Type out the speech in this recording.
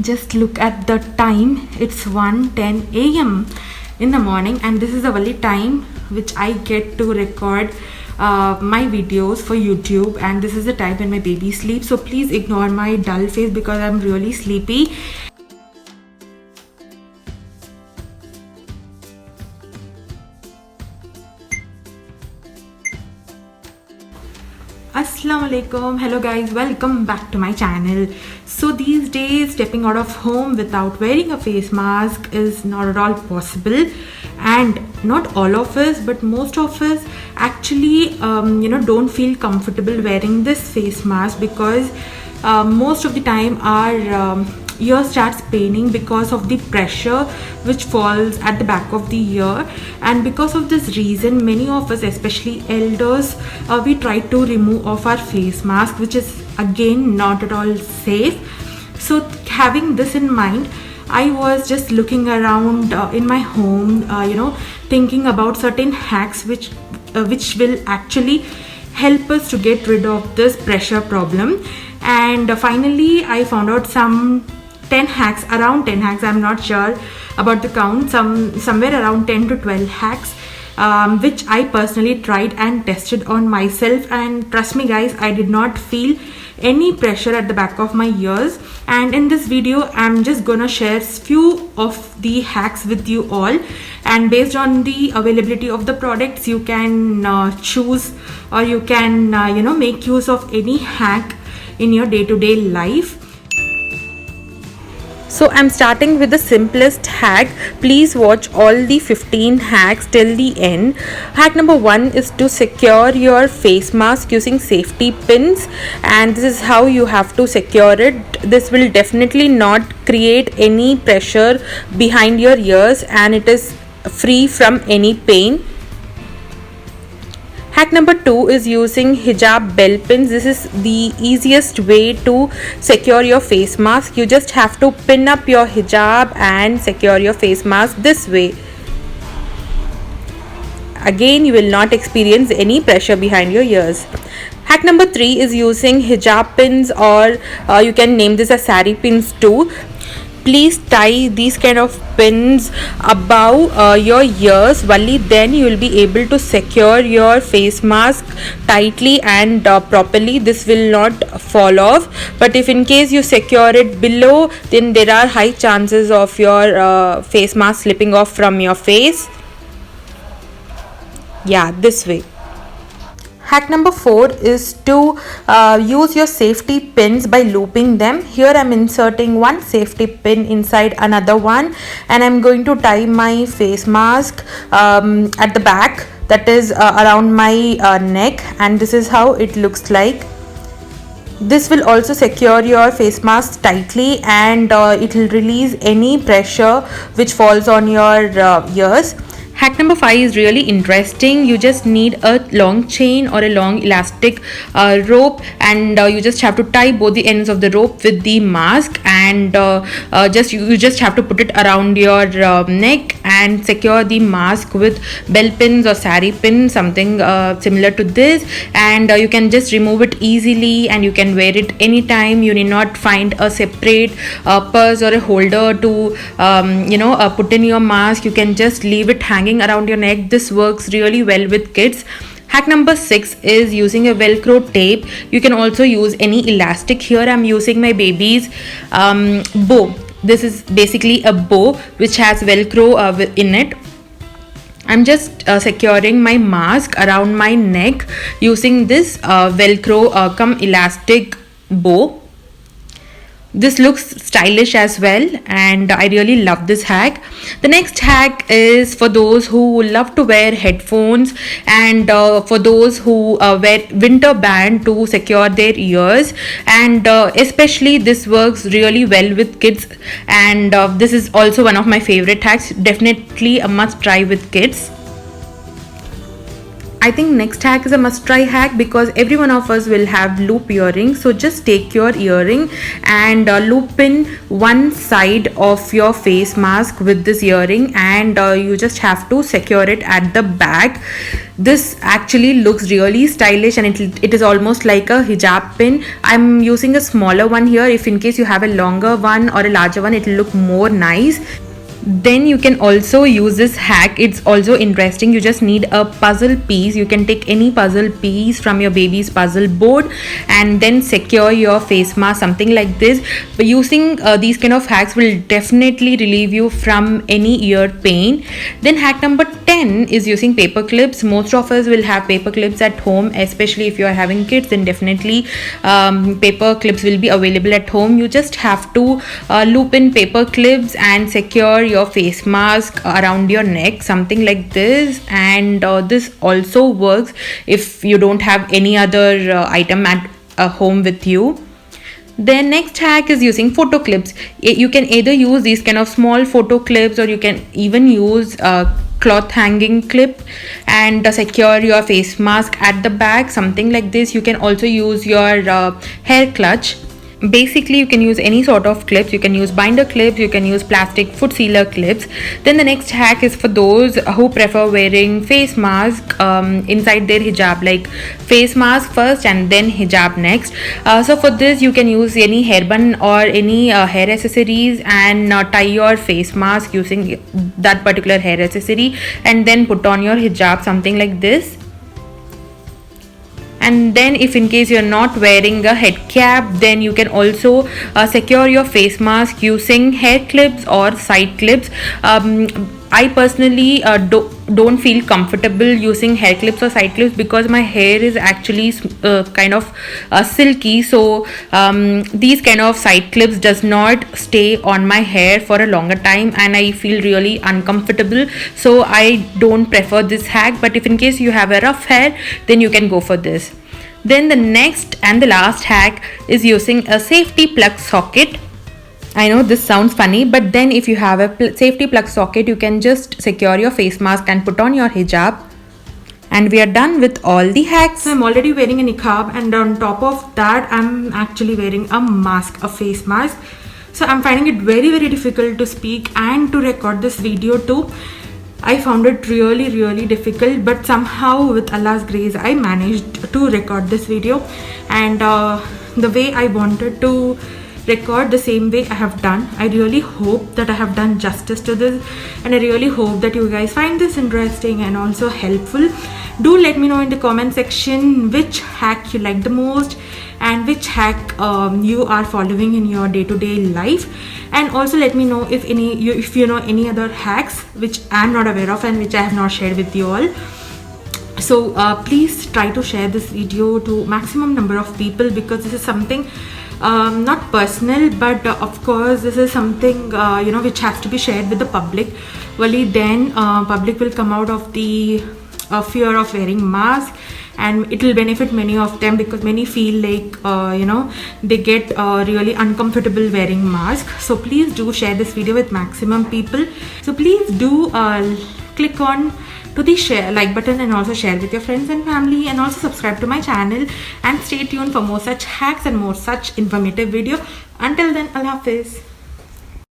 Just look at the time. It's 1:10 a.m. in the morning, and this is the only time which I get to record my videos for YouTube, and this is the time when my baby sleeps. So please ignore my dull face because I'm really sleepy. Assalamu alaikum. Hello guys, welcome back to my channel. So these days stepping out of home without wearing a face mask is not at all possible, and not all of us but most of us actually don't feel comfortable wearing this face mask because most of the time our ear starts paining because of the pressure which falls at the back of the ear. And because of this reason, many of us, especially elders, we try to remove off our face mask, which is again not at all safe. So having this in mind, I was just looking around in my home, thinking about certain hacks which will actually help us to get rid of this pressure problem. And finally I found out some 10 hacks, around 10 hacks. I'm not sure about the count, somewhere around 10 to 12 hacks, which I personally tried and tested on myself, and trust me guys, I did not feel any pressure at the back of my ears. And in this video I'm just gonna share few of the hacks with you all, and based on the availability of the products you can choose, or you can make use of any hack in your day-to-day life. So I'm starting with the simplest hack. Please watch all the 15 hacks till the end. Hack number 1 is to secure your face mask using safety pins, and this is how you have to secure it. This will definitely not create any pressure behind your ears, and it is free from any pain. Hack number 2 is using hijab bell pins. This is the easiest way to secure your face mask. You just have to pin up your hijab and secure your face mask this way. Again, you will not experience any pressure behind your ears. Hack number 3 is using hijab pins, or you can name this as sari pins too. Please tie these kind of pins above your ears. Only then you will be able to secure your face mask tightly and properly. This will not fall off, but if in case you secure it below, then there are high chances of your face mask slipping off from your face. Yeah, this way. Hack number 4 is to use your safety pins by looping them. Here I'm inserting one safety pin inside another one, and I'm going to tie my face mask at the back, that is around my neck, and this is how it looks like. This will also secure your face mask tightly, and it will release any pressure which falls on your ears. Hack number 5 is really interesting. You just need a long chain or a long elastic rope, and you just have to tie both the ends of the rope with the mask, and you just have to put it around your neck and secure the mask with bell pins or sari pins, something similar to this, and you can just remove it easily, and you can wear it anytime. You need not find a separate purse or a holder to put in your mask. You can just leave it hanging around your neck. This works really well with kids. Hack number 6 is using a velcro tape. You can also use any elastic. Here I'm using my baby's bow. This is basically a bow which has velcro in it. I'm just securing my mask around my neck using this velcro come elastic bow. This looks stylish as well, and I really love this hack. The next hack is for those who love to wear headphones, and for those who wear winter band to secure their ears, and especially this works really well with kids, and this is also one of my favorite hacks. Definitely a must try with kids. I think next hack is a must try hack because every one of us will have loop earrings. So just take your earring and loop in one side of your face mask with this earring, and you just have to secure it at the back. This actually looks really stylish, and it is almost like a hijab pin. I'm using a smaller one here. If in case you have a longer one or a larger one, it will look more nice. Then you can also use this hack. It's also interesting. You just need a puzzle piece. You can take any puzzle piece from your baby's puzzle board and then secure your face mask, something like this. But using these kind of hacks will definitely relieve you from any ear pain. Then hack number 10 is using paper clips. Most of us will have paper clips at home, especially if you are having kids. Then definitely paper clips will be available at home. You just have to loop in paper clips and secure your face mask around your neck, something like this. And this also works if you don't have any other item at home with you. Then next hack is using photo clips. You can either use these kind of small photo clips, or you can even use cloth hanging clip and secure your face mask at the back, something like this. You can also use your hair clutch. Basically, you can use any sort of clips. You can use binder clips, you can use plastic foot sealer clips. Then the next hack is for those who prefer wearing face mask inside their hijab, like face mask first and then hijab next. So for this, you can use any hairband or any hair accessories and tie your face mask using that particular hair accessory, and then put on your hijab, something like this. And then if in case you're not wearing a head cap, then you can also secure your face mask using hair clips or side clips. I personally don't feel comfortable using hair clips or side clips because my hair is actually kind of silky. So these kind of side clips does not stay on my hair for a longer time, and I feel really uncomfortable. So I don't prefer this hack. But if in case you have a rough hair, then you can go for this. Then the next and the last hack is using a safety plug socket. I know this sounds funny, but then if you have a safety plug socket, you can just secure your face mask and put on your hijab. And we are done with all the hacks. So I'm already wearing a niqab, and on top of that, I'm actually wearing a mask, a face mask. So I'm finding it very, very difficult to speak and to record this video too. I found it really, really difficult, but somehow with Allah's grace, I managed to record this video. And the way I wanted to record, the same way I have done. I really hope that I have done justice to this, and I really hope that you guys find this interesting and also helpful. Do let me know in the comment section which hack you like the most and which hack you are following in your day-to-day life. And also let me know if you know any other hacks which I'm not aware of and which I have not shared with you all. So please try to share this video to maximum number of people, because this is something not personal, but of course this is something which has to be shared with the public. Only then public will come out of the fear of wearing mask, and it will benefit many of them, because many feel like they get really uncomfortable wearing mask. So please do share this video with maximum people. So please do click on to the like button and also share with your friends and family, and also subscribe to my channel, and stay tuned for more such hacks and more such informative video. Until then, Allah Hafiz.